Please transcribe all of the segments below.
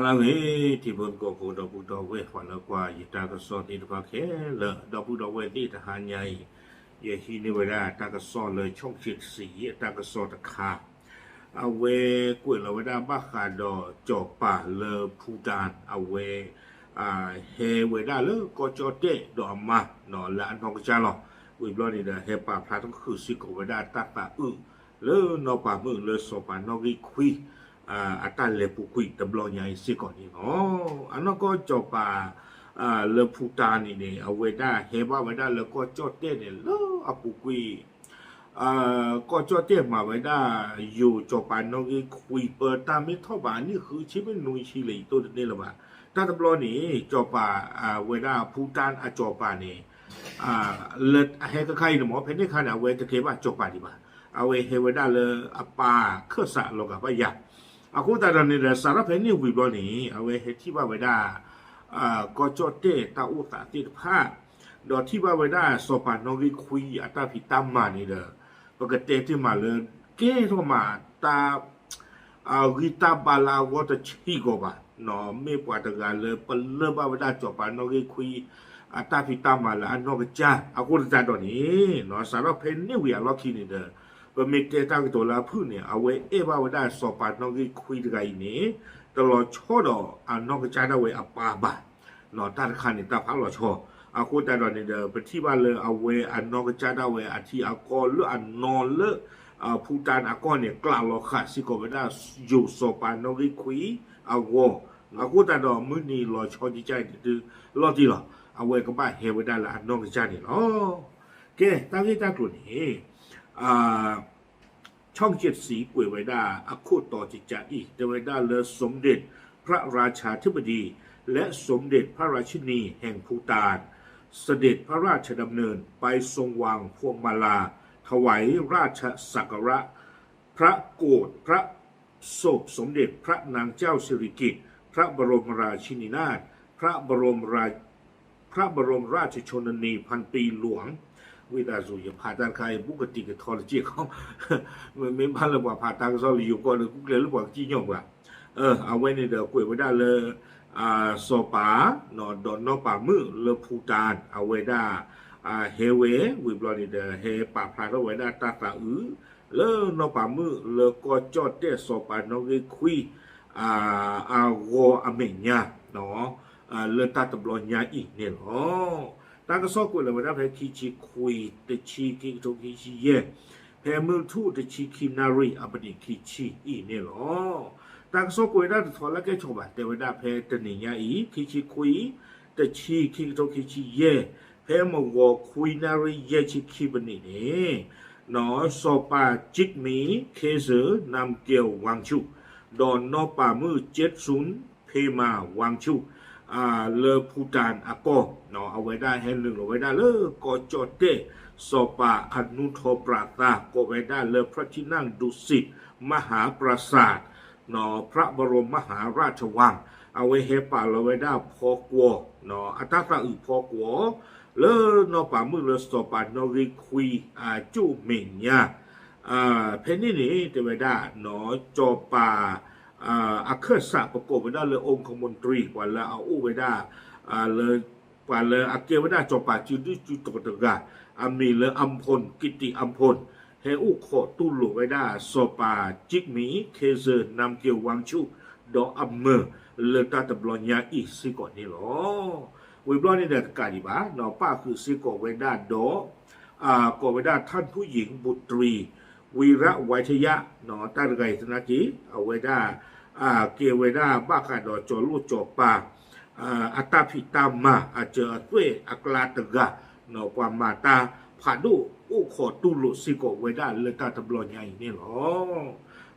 ala nge ti bon ko ko do bu do we fa la kwa yi ta ka so ti ba khe le do bu do we ti ta ha nyai ye hi ni we da ta ka so le chong chit si ye ta ka so ta kha a we ku le we da ba kha do jo pa le phu dan a we a he we da le ko jo te do ma no la an thong cha lo we blo ni da he pa pha tong khu si ko we da ta pa le no pa mu le so pa no gi khuiอัตราเลปุกุยตบลอยายสิก่อนนี่เนาะอันนั้นก็จบป่าเลปุตานี่เนี่ยเอาไว้ได้เฮบ้าไว้ได้แล้วก็จอดเต้เนี่ยแล้วอปุกุยก็จอดเต้มาไว้ได้อยู่จบป่านน้องคุยเปิดตามไม่เท่าบ้านนี่คือชีวิตนุ่ยชีเลยตัวนี้ละบ้าถ้าตบลอนี่จบป่าไว้ได้ปุตานจบป่านี่เลิศเฮก็ใครหนูหมอเพนนี่ขนาดเวทเทบ้าจบป่าดีบ้าเอาไว้เฮไว้ได้เลยป่าเครือสะลงกับว่ายาအခုတရနေတဲ့စာရဖဲနေဝီဘောနေအဝဲဟတိဘဝဒကောချောတေတာဥတာတိဖာဒေါ်တိဘဝဒစောပနောဂီခွီအတာဖီတမ်မာနေတဲ့ပကတေတိမာလေကဲတော့မာတာဂီတာဘလာဝတ်ချီကိုပါနော်မေပွားတကလေပလဘဝဒကြောပနောဂီခွီအတာဖီတမ်မာလာနောကချာအခုတတော့နေနော်စာရဖဲနေဝီအလော်ခီနေတဲ့ပမေတေတာကတော်လာဖုနေအဝဲအေဘဝဒစောပနောဂီခွီတကိုင်းနေตลอดช่อดอนอกจากนั้นเวอปาบะนอตัดขันนี่ตาพักหล่อช่ออากูแต่ตอนนี้เดไปที่บ้านเลยเอาเวอนอกจากนั้นเวอที่อากอเลือนนอนเลือผู้ตานอากอเนี่ยกล่าวหล่อขาดสิกบได้อยู่โซปานอกคุยอาวอากูแต่ตอนมื้อนี้หล่อช่อดีใจดื้อรอที่หล่อเอาเวก็บ้าเฮวได้ละนอกจากนี้อ๋อแกตั้งที่ตั้งตัวนี้ช่องเจ็ดสีป่วยไว้ได้อคุต่อจิตใจอีกแต่ไว้ได้เลยสมเด็จพระราชาธิบดีและสมเด็จพระราชินีแห่งภูฏานเสด็จพระราชดำเนินไปทรงวางพวงมาลาถวายราชสักการะพระโกรธพระศพสมเด็จพระนางเจ้าสิริกิติ์พระบรมราชินีนาถพระบรมราชชนนีพันปีหลวงวิดาสุยผ่าตัดใครบุกติกทอลจีเขาไม่พันหรือว่าผ่าตัดซอลอยู่ก่อนกุกเลยหรือว่าจีนยงว่าเอาไว้ในเดี๋ยวคุยไว้ได้เลยสปานอดอนนอป่ามือเลพูตานเอาไว้ได้เฮเววิบลอนี่เดี๋ยวเฮป่าพลายเอาไว้ได้ตาตาเลนอป่ามือเลก็จอดเตะสปานอคุยโกอเมญญาเนาะเลตาตบลอนยาอีกเนี่ยเนาะตากระซอกกุลเลยว่าเพคิชิคุยตะชีกิโตคิชิเย่เพมือทูตะชีคินารีอัปดิคิชิอีเนี่ยหรอตากระซอกกุลได้ถอนแล้วแกชอบอ่ะแต่ว่าเพตะนิยาอีคิชิคุยตะชีคิโตคิชิเย่เพมวอคุยนารีเย่ชิคิบันนี่เนี่ยนอสปาจิกมีเคเซนำเกียววังชุดอนนอป่ามือ70เพมาวังชุเลพูตานอากอเนาะเอาไว้ได้แห่งหนึ่งเอาไว้ได้เลก็จอดเตสปาอนุโทปราตาก็ไว้ได้เลพระที่นั่งดุสิตมหาปราสาทเนาะพระบรมมหาราชวังเอาไว้เฮป่าเอาไว้ได้พอกวเนาะอัตตาอึพอกวเลเนาะป่ามือเลสปานอริคุยจุเมญญาเพนนี่แต่ไว้ได้เนาะจอป่าอาเคสะประกอบไว้ได้เลยองค์คมนตรีกว่าเลยเอาอู้ไว้ได้เลยกว่าเลยอาเกไว้ได้จบป่าจุดจุดตกตะกามีเลยอัมพลกิติอัมพลเฮอุโคตุลุไว้ได้สปาจิกมีเคเซอร์นำเกี่ยววังชุดออัมเมอร์เลยตาตบลอนยาอีสิก่อนนี่หรอวิบลอนนี่เด็กกาดีบ้าเนาะป้าคือสิก่อไว้ได้ดก่อไว้ได้ท่านผู้หญิงบุตรีวีระไวทยะเนาะตั้งไงธนาจีเอาไว้ได้เกี่ยวไว้ได้บ้าขาดจอลูจอปาอัตาพิตามาเจอด้วยอักลาตกะเนาะความมาตาผาดูอู้ขอตุลุสิโกไว้ได้เลยตาตบลอนใหญ่นี่หรอ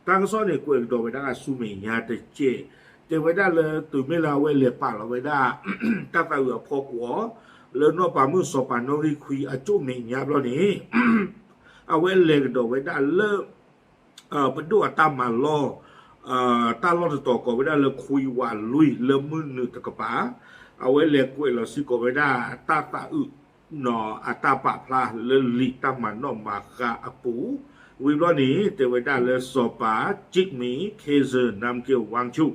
ตั้งซ้อนเนี่ยกูเองโดไว้ได้สุเมียาแต่เจไว้ได้เลยตื่นไม่ลาไว้เลียปากเราไว้ได้ตั้งแต่เหลือพอกัวเลยนอป่ามือสปานอริคุยจุเมียาบลอนี้เอาไว้เล็กโดไว้ได้เลิกเป็นดูตามมาล้อตาล้อต่อก็ไว้ได้เลยคุยว่าลุยเริ่มมือหนึ่งตะกป้าเอาไว้เล็กกล้วยเราสิก็ไว้ได้ตาหนอตาปะพลาเลลิตามานอมากะอปูวิบลอนี้แต่ไว้ได้เลยสปาจิกมีเคเซอร์นำเกี่ยววังชุ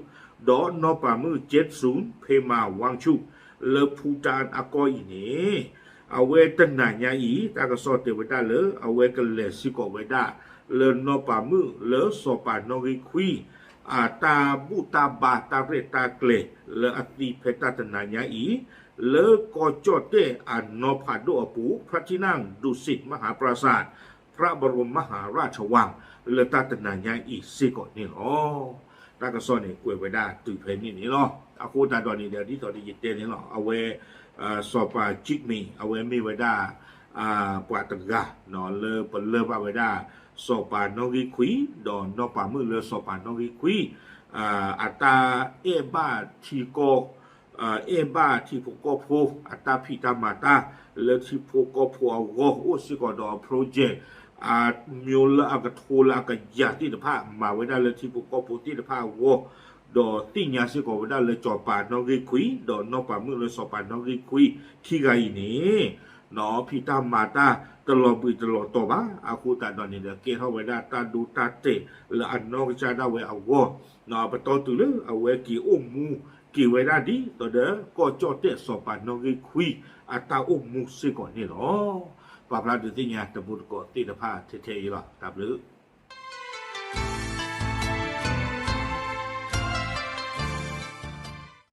ดอนอปามือ70เพมาวังชุเลพูตานอากอยนี่เอาเวตันนาญาอีตากสอเตวดาเลเอาเวกันเลสิกอเวดาเลนอปามือเลสอปานอริคุยตาบุตาบาตาเรตาเกลเลอติเพตาตนาญาอีเลกอจอเตอันนอพาโดอปูพระที่นั่งดุสิตมหาปราสาทพระบรมมหาราชวังเลตาตนาญาอีสิกอนี่หรอตากสอนี่กวยเวดาตุยเพนี่นี่หรออาคูตาดอนี่เดียวที่ตอนนี้ยิเตนี่หรอเอาเวสอปาจิกมีเอาเวมีเวดาปวาตกะนอเลเปเลปาเวดาสอปานอริคุยดอนนอปามือเลสอปานอริคุยอัตาเอบาทีโกเอบาทีโพโกโพอัตาพิตามาตาเลทีโพโกโพเอาโกโอสิกอดอโปรเจกต์มิวลอากาโทลอากาญาติตภามาเวดาเลทีโพโกโพติตภาโวดอติญาสิกอเวดาเลจอปานอริคุยดอนนอปามือเลสอปานอริคุยที่ไกนี่นอพิตามาตาตลอดปีตลอดตัวบ้าอาคูตาดอนนี่เดเกเท่าเวดาตาดูตาเตและอันนอกจาดาเวเอาโกนอปตอตุเลเอาเวกีอุมูกีเวดาดีตัวเดก็จอเตสอปานอริคุยอัตาอุมูสิก่อนนี่หรอปาพลาดุติญาตบุตรก็ติดภาเทเทอีหรอตับหรือ